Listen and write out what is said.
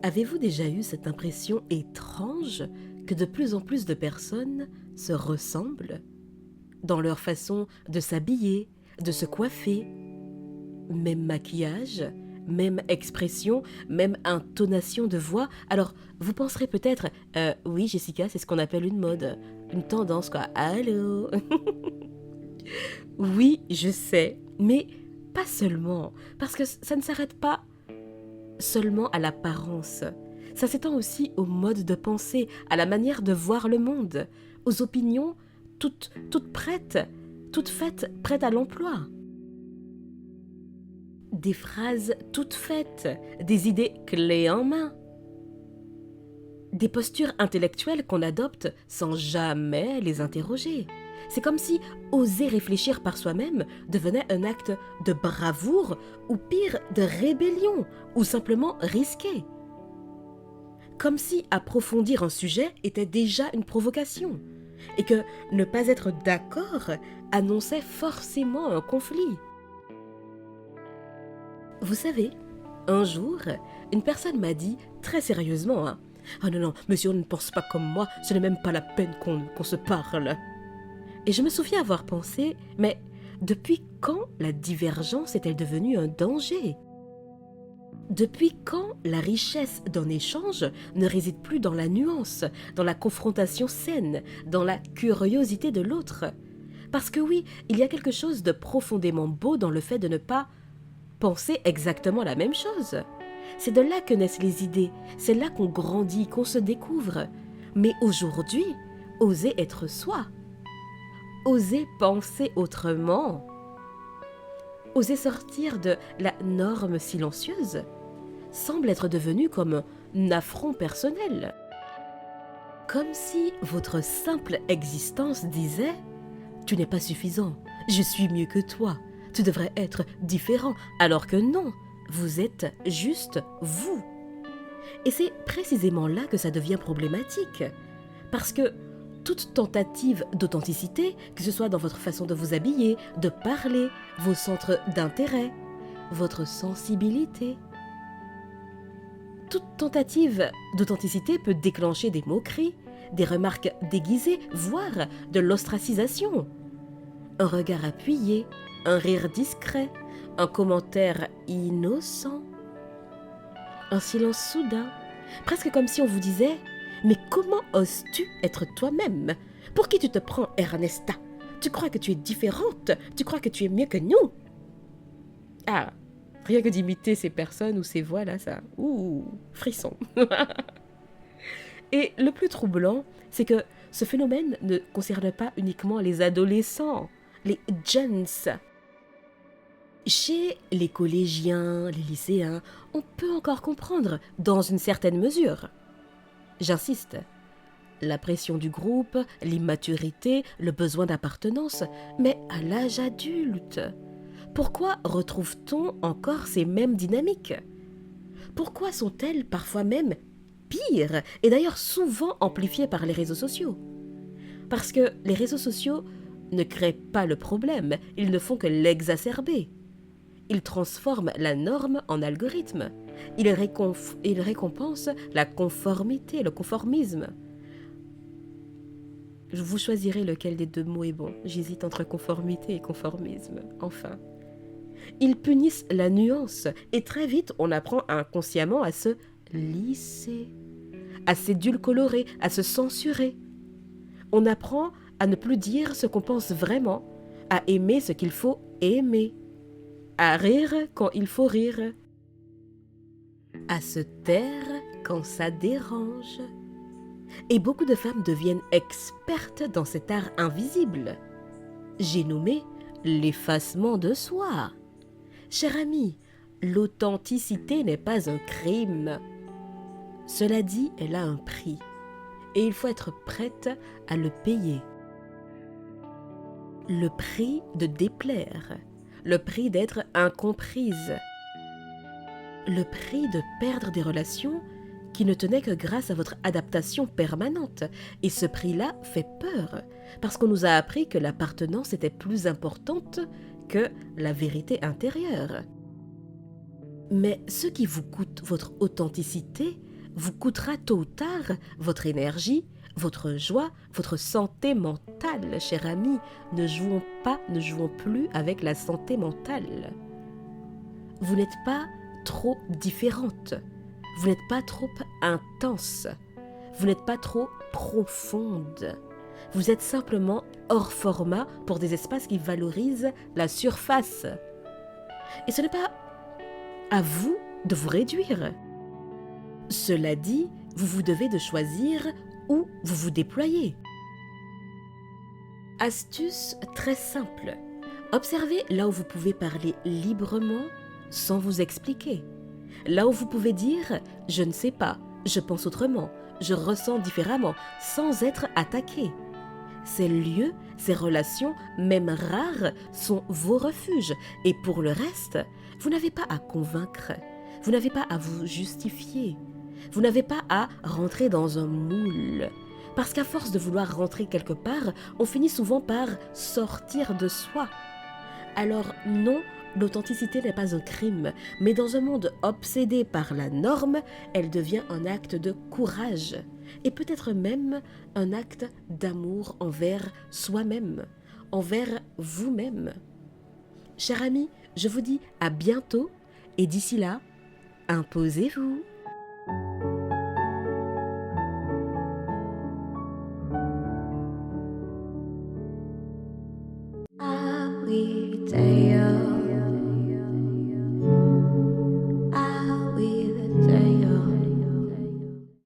Avez-vous déjà eu cette impression étrange que de plus en plus de personnes se ressemblent dans leur façon de s'habiller, de se coiffer, même maquillage, même expression, même intonation de voix? Alors, vous penserez peut-être, oui Jessica, c'est ce qu'on appelle une mode, une tendance quoi, allô? Oui, je sais, mais pas seulement, parce que ça ne s'arrête pas seulement à l'apparence. Ça s'étend aussi au mode de pensée, à la manière de voir le monde, aux opinions toutes prêtes, toutes faites, prêtes à l'emploi. Des phrases toutes faites, des idées clés en main, des postures intellectuelles qu'on adopte sans jamais les interroger. C'est comme si oser réfléchir par soi-même devenait un acte de bravoure ou pire de rébellion ou simplement risqué. Comme si approfondir un sujet était déjà une provocation et que ne pas être d'accord annonçait forcément un conflit. Vous savez, un jour, une personne m'a dit très sérieusement, hein, ah non, non, monsieur, on ne pense pas comme moi, ce n'est même pas la peine qu'on se parle. Et je me souviens avoir pensé, mais depuis quand la divergence est-elle devenue un danger? Depuis quand la richesse d'un échange ne réside plus dans la nuance, dans la confrontation saine, dans la curiosité de l'autre? Parce que oui, il y a quelque chose de profondément beau dans le fait de ne pas penser exactement la même chose. C'est de là que naissent les idées, c'est là qu'on grandit, qu'on se découvre. Mais aujourd'hui, oser être soi, oser penser autrement, oser sortir de la norme silencieuse, semble être devenu comme un affront personnel. Comme si votre simple existence disait « Tu n'es pas suffisant, je suis mieux que toi, tu devrais être différent », alors que non, vous êtes juste vous. Et c'est précisément là que ça devient problématique, parce que toute tentative d'authenticité, que ce soit dans votre façon de vous habiller, de parler, vos centres d'intérêt, votre sensibilité, toute tentative d'authenticité peut déclencher des moqueries, des remarques déguisées, voire de l'ostracisation. Un regard appuyé, un rire discret, un commentaire innocent, un silence soudain, presque comme si on vous disait « Mais comment oses-tu être toi-même? Pour qui tu te prends, Ernesta? Tu crois que tu es différente? Tu crois que tu es mieux que nous ?» Ah, rien que d'imiter ces personnes ou ces voix là, ça, frisson. Et le plus troublant, c'est que ce phénomène ne concerne pas uniquement les adolescents, les jeunes. Chez les collégiens, les lycéens, on peut encore comprendre, dans une certaine mesure. J'insiste, la pression du groupe, l'immaturité, le besoin d'appartenance, mais à l'âge adulte, pourquoi retrouve-t-on encore ces mêmes dynamiques? Pourquoi sont-elles parfois même pires, et d'ailleurs souvent amplifiées par les réseaux sociaux? Parce que les réseaux sociaux ne créent pas le problème, ils ne font que l'exacerber. Ils transforment la norme en algorithme. Ils récompensent la conformité, le conformisme. Vous choisirez lequel des deux mots est bon. J'hésite entre conformité et conformisme. Enfin. Ils punissent la nuance et très vite on apprend inconsciemment à se lisser, à s'édulcorer, à se censurer. On apprend à ne plus dire ce qu'on pense vraiment, à aimer ce qu'il faut aimer, à rire quand il faut rire, à se taire quand ça dérange. Et beaucoup de femmes deviennent expertes dans cet art invisible. J'ai nommé l'effacement de soi. Cher ami, l'authenticité n'est pas un crime. Cela dit, elle a un prix. Et il faut être prête à le payer. Le prix de déplaire. Le prix d'être incomprise. Le prix de perdre des relations qui ne tenaient que grâce à votre adaptation permanente. Et ce prix-là fait peur, parce qu'on nous a appris que l'appartenance était plus importante que la vérité intérieure. Mais ce qui vous coûte votre authenticité vous coûtera tôt ou tard votre énergie, votre joie, votre santé mentale, cher ami. Ne jouons plus avec la santé mentale. Vous n'êtes pas trop différente. Vous n'êtes pas trop intense. Vous n'êtes pas trop profonde. Vous êtes simplement hors format pour des espaces qui valorisent la surface. Et ce n'est pas à vous de vous réduire. Cela dit, vous devez de choisir où vous vous déployez. Astuce très simple. Observez là où vous pouvez parler librement sans vous expliquer. Là où vous pouvez dire « je ne sais pas, je pense autrement, je ressens différemment » sans être attaqué. Ces lieux, ces relations, même rares, sont vos refuges. Et pour le reste, vous n'avez pas à convaincre. Vous n'avez pas à vous justifier. Vous n'avez pas à rentrer dans un moule. Parce qu'à force de vouloir rentrer quelque part, on finit souvent par sortir de soi. Alors non, l'authenticité n'est pas un crime, mais dans un monde obsédé par la norme, elle devient un acte de courage. Et peut-être même un acte d'amour envers soi-même, envers vous-même. Cher ami, je vous dis à bientôt et d'ici là, imposez-vous.